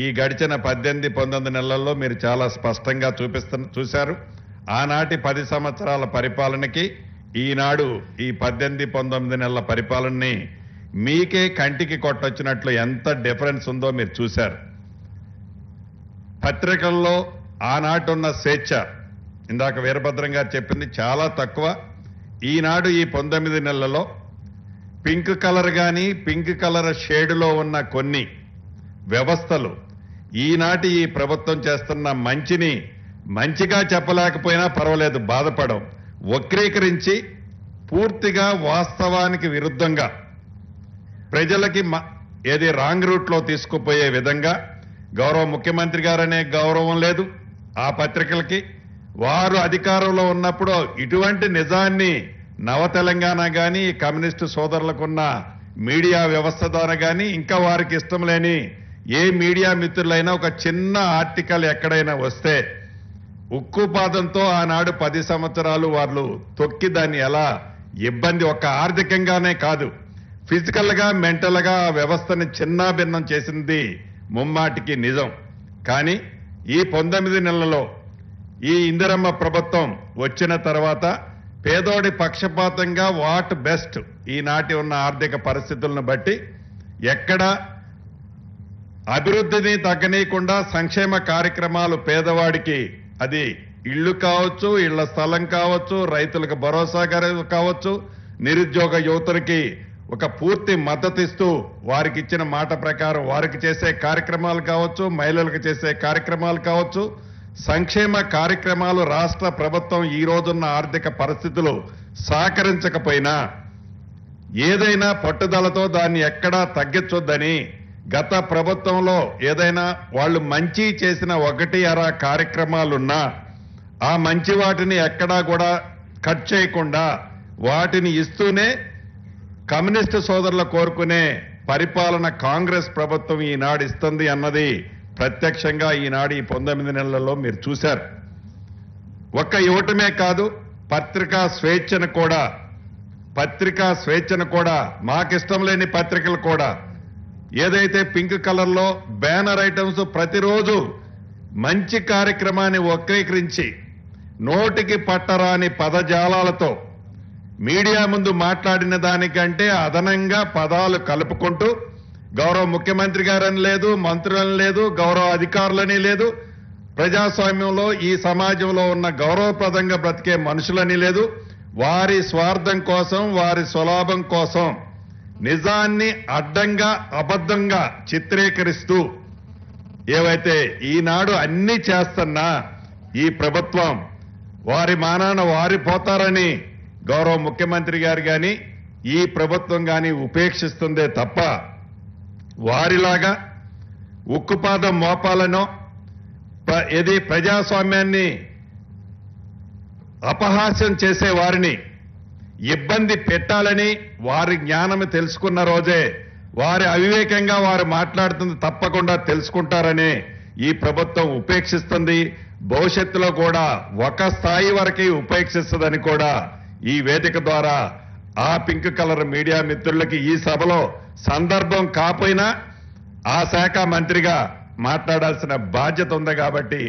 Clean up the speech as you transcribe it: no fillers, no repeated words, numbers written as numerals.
ఈ గడిచిన 18-19 నెలల్లో మీరు చాలా స్పష్టంగా చూశారు. ఆనాటి 10 సంవత్సరాల పరిపాలనకి ఈనాడు ఈ 18-19 నెలల పరిపాలనని మీకే కంటికి కొట్టొచ్చినట్లు ఎంత డిఫరెన్స్ ఉందో మీరు చూశారు. పత్రికల్లో ఆనాటున్న స్వేచ్ఛ, ఇందాక వీరభద్రం గారు చెప్పింది, చాలా తక్కువ. ఈనాడు ఈ 19 నెలలలో పింక్ కలర్ కానీ పింక్ కలర్ షేడులో ఉన్న కొన్ని వ్యవస్థలు ఈనాటి ఈ ప్రభుత్వం చేస్తున్న మంచిని మంచిగా చెప్పలేకపోయినా పర్వాలేదు, బాధపడం, వక్రీకరించి పూర్తిగా వాస్తవానికి విరుద్ధంగా ప్రజలకి ఏది రాంగ్ రూట్లో తీసుకుపోయే విధంగా గౌరవ ముఖ్యమంత్రి గారనే గౌరవం లేదు ఆ పత్రికలకి. వారు అధికారంలో ఉన్నప్పుడు ఇటువంటి నిజాన్ని నవ తెలంగాణ కానీ కమ్యూనిస్టు సోదరులకున్న మీడియా వ్యవస్థ ద్వారా కానీ ఇంకా వారికి ఇష్టం లేని ఏ మీడియా మిత్రులైనా ఒక చిన్న ఆర్టికల్ ఎక్కడైనా వస్తే ఉక్కుపాదంతో ఆనాడు 10 సంవత్సరాలు వాళ్ళు తొక్కి దాన్ని ఎలా ఇబ్బంది, ఒక ఆర్థికంగానే కాదు ఫిజికల్గా మెంటల్గా ఆ వ్యవస్థని చిన్నాభిన్నం చేసింది ముమ్మాటికి నిజం. కానీ ఈ 19 నెలలలో ఈ ఇందిరమ్మ ప్రభుత్వం వచ్చిన తర్వాత పేదోడి పక్షపాతంగా వాట్ బెస్ట్ ఈనాటి ఉన్న ఆర్థిక పరిస్థితులను బట్టి ఎక్కడ అభివృద్ధిని తగ్గనీయకుండా సంక్షేమ కార్యక్రమాలు పేదవాడికి, అది ఇళ్లు కావచ్చు, ఇళ్ల స్థలం కావచ్చు, రైతులకు భరోసా కావచ్చు, నిరుద్యోగ యువతకి ఒక పూర్తి మద్దతు ఇస్తూ వారికి ఇచ్చిన మాట ప్రకారం వారికి చేసే కార్యక్రమాలు కావచ్చు, మహిళలకు చేసే కార్యక్రమాలు కావచ్చు, సంక్షేమ కార్యక్రమాలు రాష్ట్ర ప్రభుత్వం ఈ రోజున్న ఆర్థిక పరిస్థితులు సహకరించకపోయినా ఏదైనా పట్టుదలతో దాన్ని ఎక్కడా తగ్గించొద్దని గత ప్రభుత్వంలో ఏదైనా వాళ్ళు మంచి చేసిన 1-2 కార్యక్రమాలున్నా ఆ మంచి వాటిని ఎక్కడా కూడా కట్ చేయకుండా వాటిని ఇస్తూనే కమ్యూనిస్టు సోదరులు కోరుకునే పరిపాలన కాంగ్రెస్ ప్రభుత్వం ఈనాడు ఇస్తుంది అన్నది ప్రత్యక్షంగా ఈనాడు ఈ 19 నెలలలో మీరు చూశారు. ఒక్క ఇవ్వటమే కాదు, పత్రికా స్వేచ్ఛను కూడా మాకిష్టం లేని పత్రికలు కూడా ఏదైతే పింక్ కలర్లో బ్యానర్ ఐటమ్స్ ప్రతిరోజు మంచి కార్యక్రమాన్ని వక్రీకరించి నోటికి పట్టరాని పదజాలాలతో మీడియా ముందు మాట్లాడిన దానికంటే అదనంగా పదాలు కలుపుకుంటూ గౌరవ ముఖ్యమంత్రి గారని లేదు, మంత్రులని లేదు, గౌరవ అధికారులని లేదు, ప్రజాస్వామ్యంలో ఈ సమాజంలో ఉన్న గౌరవప్రదంగా బ్రతికే మనుషులని లేదు, వారి స్వార్థం కోసం వారి స్వలాభం కోసం నిజాన్ని అడ్డంగా అబద్ధంగా చిత్రీకరిస్తూ ఏవైతే ఈనాడు అన్ని చేస్తున్నా ఈ ప్రభుత్వం వారి మానాన వారి పోతారని గౌరవ ముఖ్యమంత్రి గారు కానీ ఈ ప్రభుత్వం కానీ ఉపేక్షిస్తుందే తప్ప వారిలాగా ఉక్కుపాదం మోపాలనో ఏది ప్రజాస్వామ్యాన్ని అపహాస్యం చేసే వారిని ఇబ్బంది పెట్టాలని వారి జ్ఞానం తెలుసుకున్న రోజే వారి అవివేకంగా వారు మాట్లాడుతుంది తప్పకుండా తెలుసుకుంటారని ఈ ప్రభుత్వం ఉపేక్షిస్తుంది. భవిష్యత్తులో కూడా ఒక స్థాయి వరకు ఉపేక్షిస్తుందని కూడా ఈ వేదిక ద్వారా ఆ పింక్ కలర్ మీడియా మిత్రులకి ఈ సభలో సందర్భం కాపోయినా ఆ శాఖ మంత్రిగా మాట్లాడాల్సిన బాధ్యత ఉంది కాబట్టి